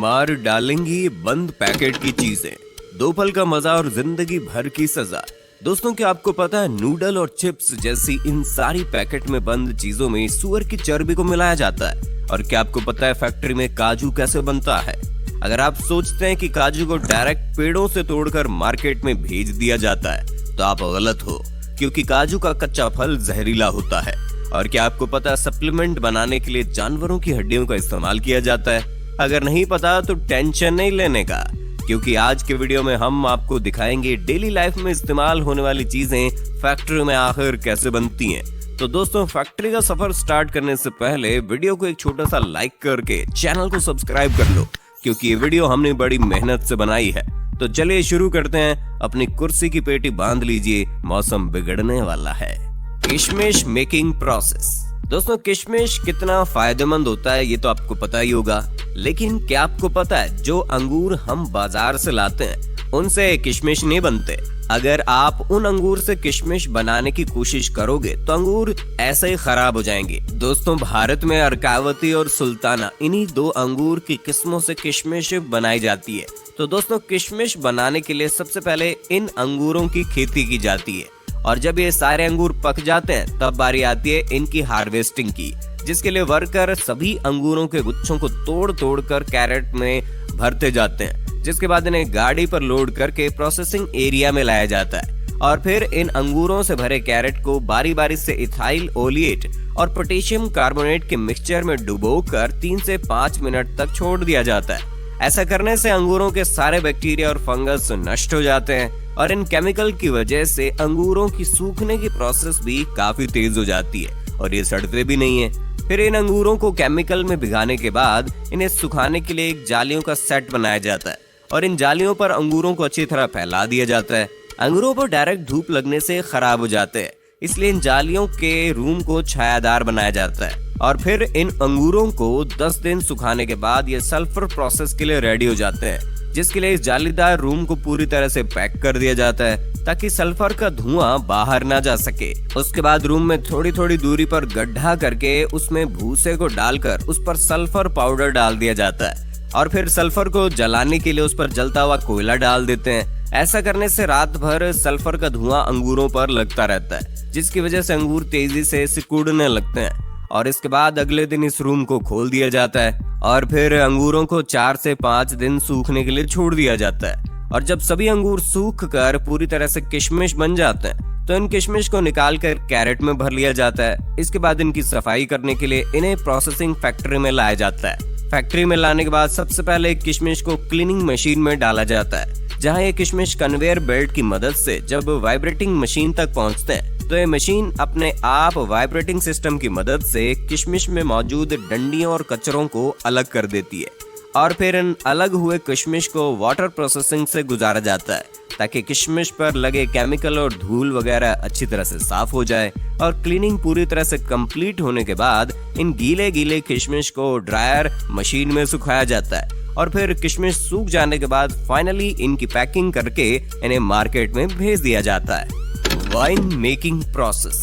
मार डालेंगी ये बंद पैकेट की चीजें, 2 पल का मजा और जिंदगी भर की सजा। दोस्तों, क्या आपको पता है नूडल और चिप्स जैसी इन सारी पैकेट में बंद चीजों में सुअर की चर्बी को मिलाया जाता है? और क्या आपको पता है फैक्ट्री में काजू कैसे बनता है? अगर आप सोचते हैं कि काजू को डायरेक्ट पेड़ों से तोड़कर मार्केट में भेज दिया जाता है तो आप गलत हो, क्योंकि काजू का कच्चा फल जहरीला होता है। और क्या आपको पता है सप्लीमेंट बनाने के लिए जानवरों की हड्डियों का इस्तेमाल किया जाता है? अगर नहीं पता तो टेंशन नहीं लेने का, क्योंकि आज के वीडियो में हम आपको दिखाएंगे डेली लाइफ में इस्तेमाल होने वाली चीजें फैक्ट्री में आखिर कैसे बनती हैं। तो दोस्तों, फैक्ट्री का सफर स्टार्ट करने से पहले वीडियो को एक छोटा सा लाइक करके चैनल को सब्सक्राइब कर लो, क्योंकि ये वीडियो हमने बड़ी मेहनत से बनाई है। तो चलिए शुरू करते हैं। अपनी कुर्सी की पेटी बांध लीजिए, मौसम बिगड़ने वाला है। किशमिश मेकिंग प्रोसेस। दोस्तों, किशमिश कितना फायदेमंद होता है ये तो आपको पता ही होगा, लेकिन क्या आपको पता है जो अंगूर हम बाजार से लाते हैं उनसे किशमिश नहीं बनते। अगर आप उन अंगूर से किशमिश बनाने की कोशिश करोगे तो अंगूर ऐसे ही खराब हो जाएंगे। दोस्तों, भारत में अर्कावती और सुल्ताना इन्हीं 2 अंगूर की किस्मों से किशमिश बनाई जाती है। तो दोस्तों, किशमिश बनाने के लिए सबसे पहले इन अंगूरों की खेती की जाती है, और जब ये सारे अंगूर पक जाते हैं तब बारी आती है इनकी हार्वेस्टिंग की, जिसके लिए वर्कर सभी अंगूरों के गुच्छों को तोड़ तोड़ कर कैरेट में भरते जाते हैं, जिसके बाद इन्हें गाड़ी पर लोड करके प्रोसेसिंग एरिया में लाया जाता है। और फिर इन अंगूरों से भरे कैरेट को बारी बारी से इथाइल ओलिएट और पोटेशियम कार्बोनेट के मिक्सचर में डुबोकर 3 से 5 मिनट तक छोड़ दिया जाता है। ऐसा करने से अंगूरों के सारे बैक्टीरिया और फंगस नष्ट हो जाते हैं, और इन केमिकल की वजह से अंगूरों की सूखने की प्रोसेस भी काफी तेज हो जाती है और ये सड़ते भी नहीं है। फिर इन अंगूरों को केमिकल में भिगाने के बाद इन्हें सुखाने के लिए एक जालियों का सेट बनाया जाता है, और इन जालियों पर अंगूरों को अच्छी तरह फैला दिया जाता है। अंगूरों पर डायरेक्ट धूप लगने से खराब हो जाते हैं, इसलिए इन जालियों के रूम को छायादार बनाया जाता है। और फिर इन अंगूरों को 10 दिन सुखाने के बाद ये सल्फर प्रोसेस के लिए रेडी हो जाते हैं, जिसके लिए इस जालीदार रूम को पूरी तरह से पैक कर दिया जाता है ताकि सल्फर का धुआं बाहर ना जा सके। उसके बाद रूम में थोड़ी थोड़ी दूरी पर गड्ढा करके उसमें भूसे को डालकर उस पर सल्फर पाउडर डाल दिया जाता है, और फिर सल्फर को जलाने के लिए उस पर जलता हुआ कोयला डाल देते हैं। ऐसा करने से रात भर सल्फर का धुआं अंगूरों पर लगता रहता है, जिसकी वजह से अंगूर तेजी से सिकुड़ने लगते हैं। और इसके बाद अगले दिन इस रूम को खोल दिया जाता है, और फिर अंगूरों को 4 से 5 दिन सूखने के लिए छोड़ दिया जाता है। और जब सभी अंगूर सूख कर पूरी तरह से किशमिश बन जाते हैं तो इन किशमिश को निकाल कर कैरेट में भर लिया जाता है। इसके बाद इनकी सफाई करने के लिए इन्हें प्रोसेसिंग फैक्ट्री में लाया जाता है। फैक्ट्री में लाने के बाद सबसे पहले किशमिश को क्लीनिंग मशीन में डाला जाता है, जहां ये किशमिश कन्वेयर बेल्ट की मदद से जब वाइब्रेटिंग मशीन तक पहुंचते हैं तो ये मशीन अपने आप वाइब्रेटिंग सिस्टम की मदद से किशमिश में मौजूद डंडियों और कचरों को अलग कर देती है। और फिर इन अलग हुए किशमिश को वाटर प्रोसेसिंग से गुजारा जाता है ताकि किशमिश पर लगे केमिकल और धूल वगैरह अच्छी तरह से साफ हो जाए। और क्लीनिंग पूरी तरह से कंप्लीट होने के बाद इन गीले गीले किशमिश को ड्रायर मशीन में सुखाया जाता है, और फिर किशमिश सूख जाने के बाद फाइनली इनकी पैकिंग करके इन्हें मार्केट में भेज दिया जाता है। Wine making process.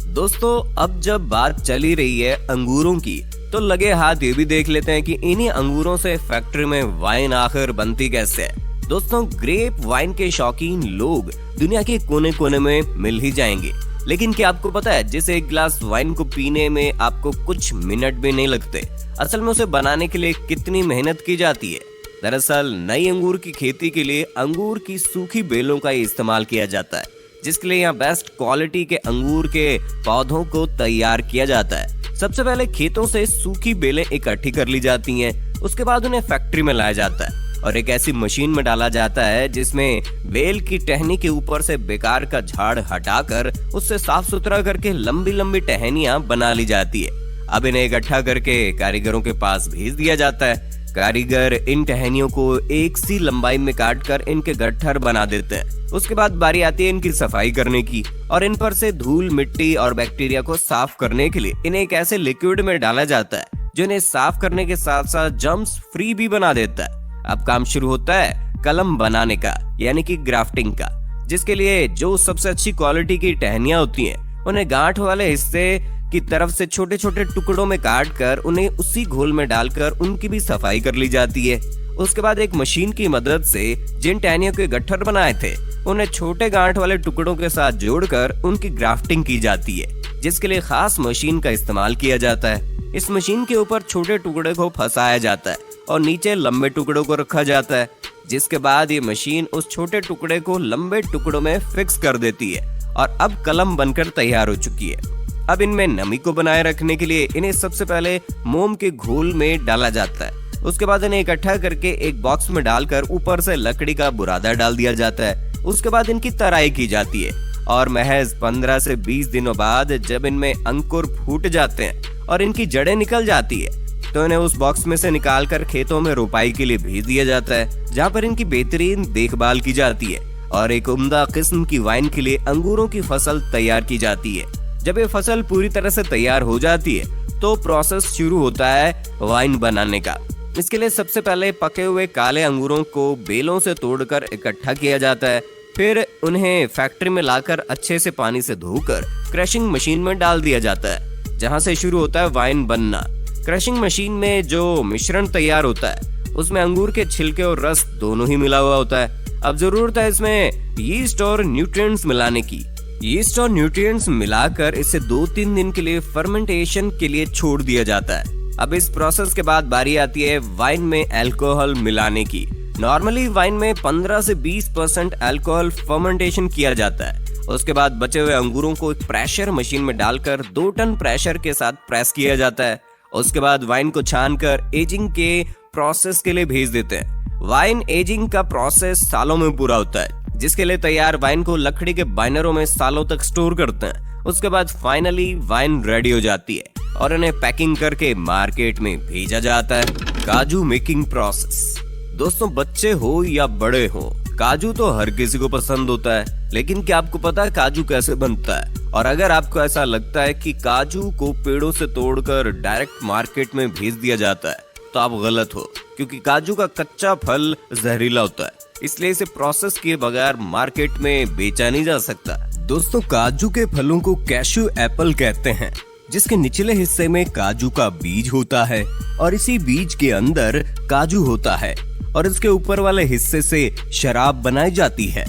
दोस्तों, अब जब बात चली रही है अंगूरों की तो लगे हाथ ये भी देख लेते हैं कि इन्हीं अंगूरों से फैक्ट्री में वाइन आखिर बनती कैसे है। दोस्तों, ग्रेप वाइन के शौकीन लोग दुनिया के कोने कोने में मिल ही जाएंगे, लेकिन क्या आपको पता है जिस एक गिलास वाइन को पीने में आपको कुछ मिनट भी नहीं लगते, असल में उसे बनाने के लिए कितनी मेहनत की जाती है। दरअसल नई अंगूर की खेती के लिए अंगूर की सूखी बेलों का इस्तेमाल किया जाता है, जिसके लिए यहाँ बेस्ट क्वालिटी के अंगूर के पौधों को तैयार किया जाता है। सबसे पहले खेतों से सूखी बेलें इकट्ठी कर ली जाती हैं, उसके बाद उन्हें फैक्ट्री में लाया जाता है और एक ऐसी मशीन में डाला जाता है जिसमें बेल की टहनी के ऊपर से बेकार का झाड़ हटाकर उससे साफ सुथरा करके लंबी लंबी टहनियां बना ली जाती है। अब इन्हें इकट्ठा करके कारीगरों के पास भेज दिया जाता है। कारीगर इन टहनियों को एक सी लंबाई में काट कर इनके गट्ठर बना देते हैं। उसके बाद बारी आती है इनकी सफाई करने की, और इन पर से धूल मिट्टी और बैक्टीरिया को साफ करने के लिए इन्हें एक ऐसे लिक्विड में डाला जाता है जो इन्हें साफ करने के साथ साथ जर्म्स फ्री भी बना देता है। अब काम शुरू होता है कलम बनाने का, यानी कि ग्राफ्टिंग का, जिसके लिए जो सबसे अच्छी क्वालिटी की टहनियां होती हैं उन्हें गांठ वाले हिस्से की तरफ से छोटे छोटे टुकड़ों में काट कर उन्हें उसी घोल में डालकर उनकी भी सफाई कर ली जाती है। उसके बाद एक मशीन की मदद से जिन टहनियों के गट्ठर बनाए थे उन्हें छोटे गांठ वाले टुकड़ों के साथ जोड़कर उनकी ग्राफ्टिंग की जाती है, जिसके लिए खास मशीन का इस्तेमाल किया जाता है। इस मशीन के ऊपर छोटे टुकड़े को फंसाया जाता है और नीचे लंबे टुकड़ों को रखा जाता है, जिसके बाद ये मशीन उस छोटे टुकड़े को लंबे टुकड़ों में फिक्स कर देती है और अब कलम बनकर तैयार हो चुकी है। अब इनमें नमी को बनाए रखने के लिए इन्हें सबसे पहले मोम के घोल में डाला जाता है। उसके बाद इन्हें इकट्ठा करके एक बॉक्स में डालकर ऊपर से लकड़ी का बुरादा डाल दिया जाता है। उसके बाद इनकी तराई की जाती है और महज 15 से 20 दिनों बाद जब इनमें अंकुर फूट जाते हैं और इनकी जड़ें निकल जाती है तो इन्हें उस बॉक्स में से निकालकर खेतों में रोपाई के लिए भेज दिया जाता है, जहाँ पर इनकी बेहतरीन देखभाल की जाती है और एक उम्दा किस्म की वाइन के लिए अंगूरों की फसल तैयार की जाती है। जब ये फसल पूरी तरह से तैयार हो जाती है तो प्रोसेस शुरू होता है वाइन बनाने का। इसके लिए सबसे पहले पके हुए काले अंगूरों को बेलों से तोड़कर इकट्ठा किया जाता है, फिर उन्हें फैक्ट्री में लाकर अच्छे से पानी से धोकर क्रशिंग मशीन में डाल दिया जाता है, जहां से शुरू होता है वाइन बनना। क्रशिंग मशीन में जो मिश्रण तैयार होता है उसमें अंगूर के छिलके और रस दोनों ही मिला हुआ होता है। अब जरूरत है इसमें यीस्ट और न्यूट्रिएंट्स मिलाने की। यीस्ट और न्यूट्रिएंट्स मिलाकर इसे 2-3 दिन के लिए फर्मेंटेशन के लिए छोड़ दिया जाता है। अब इस प्रोसेस के बाद बारी आती है वाइन में अल्कोहल मिलाने की। नॉर्मली वाइन में 15 से 20% अल्कोहल फर्मेंटेशन किया जाता है। उसके बाद बचे हुए अंगूरों को एक प्रेशर मशीन में डालकर 2 टन प्रेशर के साथ प्रेस किया जाता है। उसके बाद वाइन को छानकर एजिंग के प्रोसेस के लिए भेज देते हैं। वाइन एजिंग का प्रोसेस सालों में पूरा होता है, जिसके लिए तैयार वाइन को लकड़ी के बाइनरों में सालों तक स्टोर करते हैं। उसके बाद फाइनली वाइन रेडी हो जाती है और इन्हें पैकिंग करके मार्केट में भेजा जाता है। काजू मेकिंग प्रोसेस। दोस्तों, बच्चे हो या बड़े हो, काजू तो हर किसी को पसंद होता है, लेकिन क्या आपको पता है काजू कैसे बनता है? और अगर आपको ऐसा लगता है कि काजू को पेड़ों से तोड़कर डायरेक्ट मार्केट में भेज दिया जाता है तो आप गलत हो, क्योंकि काजू का कच्चा फल जहरीला होता है, इसलिए इसे प्रोसेस किए बगैर मार्केट में बेचा नहीं जा सकता। दोस्तों, काजू के फलों को कैशू एप्पल कहते हैं, जिसके निचले हिस्से में काजू का बीज होता है और इसी बीज के अंदर काजू होता है और इसके ऊपर वाले हिस्से से शराब बनाई जाती है।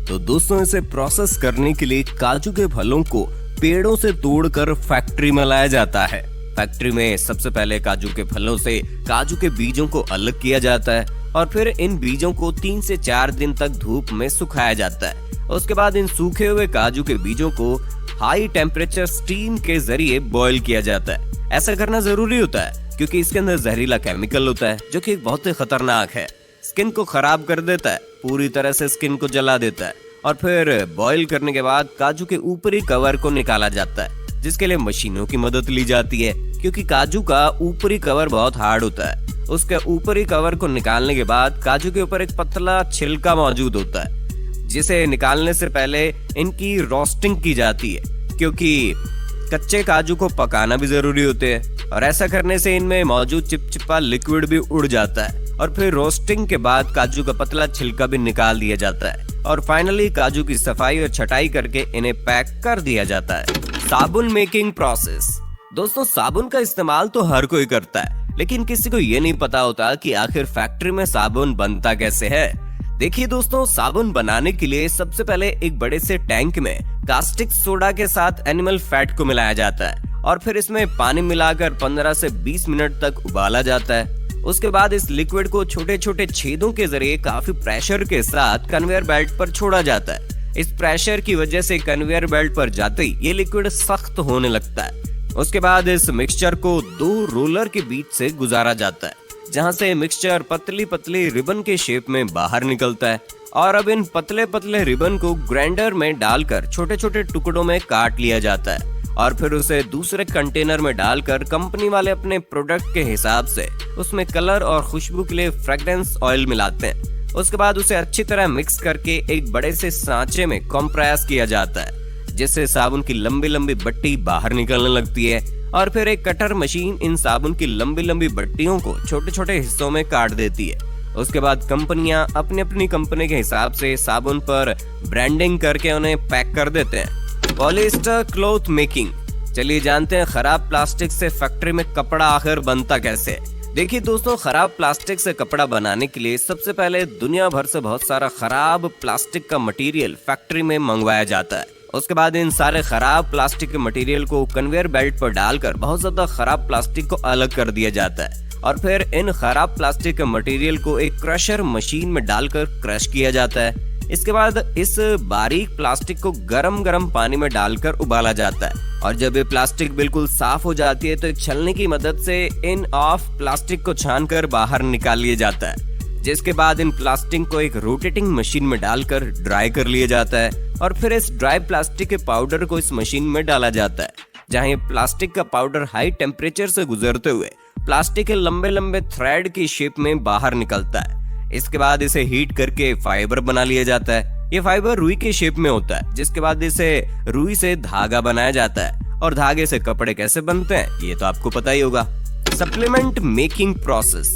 तो दोस्तों, इसे प्रोसेस करने के लिए काजू के फलों को पेड़ों से तोड़कर फैक्ट्री में लाया जाता है। फैक्ट्री में सबसे पहले काजू के फलों से काजू के बीजों को अलग किया जाता है और फिर इन बीजों को 3 से 4 दिन तक धूप में सुखाया जाता है। उसके बाद इन सूखे हुए काजू के बीजों को हाई टेम्परेचर स्टीम के जरिए बॉईल किया जाता है। ऐसा करना जरूरी होता है क्योंकि इसके अंदर जहरीला केमिकल होता है जो कि बहुत ही खतरनाक है, स्किन को खराब कर देता है, पूरी तरह से स्किन को जला देता है। और फिर बॉईल करने के बाद काजू के ऊपरी कवर को निकाला जाता है, जिसके लिए मशीनों की मदद ली जाती है, क्योंकि काजू का ऊपरी कवर बहुत हार्ड होता है। उसके ऊपरी कवर को निकालने के बाद काजू के ऊपर एक पतला छिलका मौजूद होता है, जिसे निकालने से पहले इनकी रोस्टिंग की जाती है, क्योंकि कच्चे काजू को पकाना भी जरूरी होते हैं और ऐसा करने से इनमें मौजूद चिपचिपा लिक्विड भी उड़ जाता है। और फिर रोस्टिंग के बाद काजू का पतला छिलका भी निकाल दिया जाता है और फाइनली काजू की सफाई और छटाई करके इन्हें पैक कर दिया जाता है। साबुन मेकिंग प्रोसेस। दोस्तों, साबुन का इस्तेमाल तो हर कोई करता है, लेकिन किसी को ये नहीं पता होता कि आखिर फैक्ट्री में साबुन बनता कैसे है। देखिए दोस्तों, साबुन बनाने के लिए सबसे पहले एक बड़े से टैंक में कास्टिक सोडा के साथ एनिमल फैट को मिलाया जाता है और फिर इसमें पानी मिलाकर 15 से 20 मिनट तक उबाला जाता है। उसके बाद इस लिक्विड को छोटे छोटे छेदों के जरिए काफी प्रेशर के साथ कन्वेयर बेल्ट पर छोड़ा जाता है। इस प्रेशर की वजह से कन्वेयर बेल्ट पर जाते ही ये लिक्विड सख्त होने लगता है। उसके बाद इस मिक्सचर को 2 रोलर के बीच से गुजारा जाता है, जहां से मिक्सचर पतली पतली रिबन के शेप में बाहर निकलता है। और अब इन पतले पतले रिबन को ग्राइंडर में डालकर छोटे छोटे टुकड़ों में काट लिया जाता है और फिर उसे दूसरे कंटेनर में डालकर कंपनी वाले अपने प्रोडक्ट के हिसाब से उसमें कलर और खुशबू के लिए फ्रेग्रेंस ऑयल मिलाते हैं। उसके बाद उसे अच्छी तरह मिक्स करके एक बड़े से सांचे में कंप्रेस किया जाता है, जिससे साबुन की लंबी लंबी बट्टी बाहर निकलने लगती है और फिर एक कटर मशीन इन साबुन की लंबी लंबी बट्टियों को छोटे छोटे हिस्सों में काट देती है। उसके बाद कंपनियां अपनी अपनी कंपनी के हिसाब से साबुन पर ब्रांडिंग करके उन्हें पैक कर देते हैं। Polyester cloth making. चलिए जानते हैं खराब प्लास्टिक से फैक्ट्री में कपड़ा आखिर बनता कैसे। देखिए दोस्तों, खराब प्लास्टिक से कपड़ा बनाने के लिए सबसे पहले दुनिया भर से बहुत सारा खराब प्लास्टिक का मटेरियल फैक्ट्री में मंगवाया जाता है। उसके बाद इन सारे खराब प्लास्टिक के मटेरियल को कन्वेयर बेल्ट पर डालकर बहुत ज्यादा खराब प्लास्टिक को अलग कर दिया जाता है और फिर इन खराब प्लास्टिक के मटेरियल को एक क्रशर मशीन में डालकर क्रश किया जाता है। इसके बाद इस बारीक प्लास्टिक को गरम गरम पानी में डालकर उबाला जाता है और जब ये प्लास्टिक बिल्कुल साफ हो जाती है तो एक छलनी की मदद से इन ऑफ प्लास्टिक को छानकर बाहर निकाल लिया जाता है, जिसके बाद इन प्लास्टिक को एक रोटेटिंग मशीन में डालकर ड्राई कर लिया जाता है और फिर इस ड्राई प्लास्टिक के पाउडर को इस मशीन में डाला जाता है, जहां ये प्लास्टिक का पाउडर हाई टेम्परेचर से गुजरते हुए प्लास्टिक के लंबे लंबे थ्रेड की शेप में बाहर निकलता है। इसके बाद इसे हीट करके फाइबर बना लिया जाता है। ये फाइबर रुई के शेप में होता है, जिसके बाद इसे रुई से धागा बनाया जाता है और धागे से कपड़े कैसे बनते हैं ये तो आपको पता ही होगा। Supplement making process.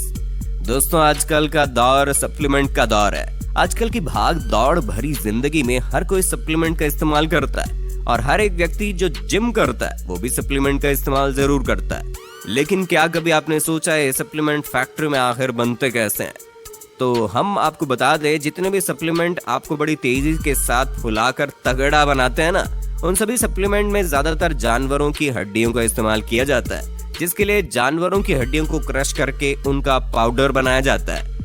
दोस्तों, आजकल का दौर सप्लीमेंट का दौर है। आजकल की भाग दौड़ भरी जिंदगी में हर कोई सप्लीमेंट का इस्तेमाल करता है और हर एक व्यक्ति जो जिम करता है वो भी सप्लीमेंट का इस्तेमाल जरूर करता है। लेकिन क्या कभी आपने सोचा है सप्लीमेंट फैक्ट्री में आखिर बनते कैसे हैं? तो हम आपको बता दें, जितने भी सप्लीमेंट आपको बड़ी तेजी के साथ फुलाकर तगड़ा बनाते हैं ना, उन सभी सप्लीमेंट में ज्यादातर जानवरों की हड्डियों का इस्तेमाल किया जाता है, जिसके लिए जानवरों की हड्डियों को क्रश करके उनका पाउडर बनाया जाता है।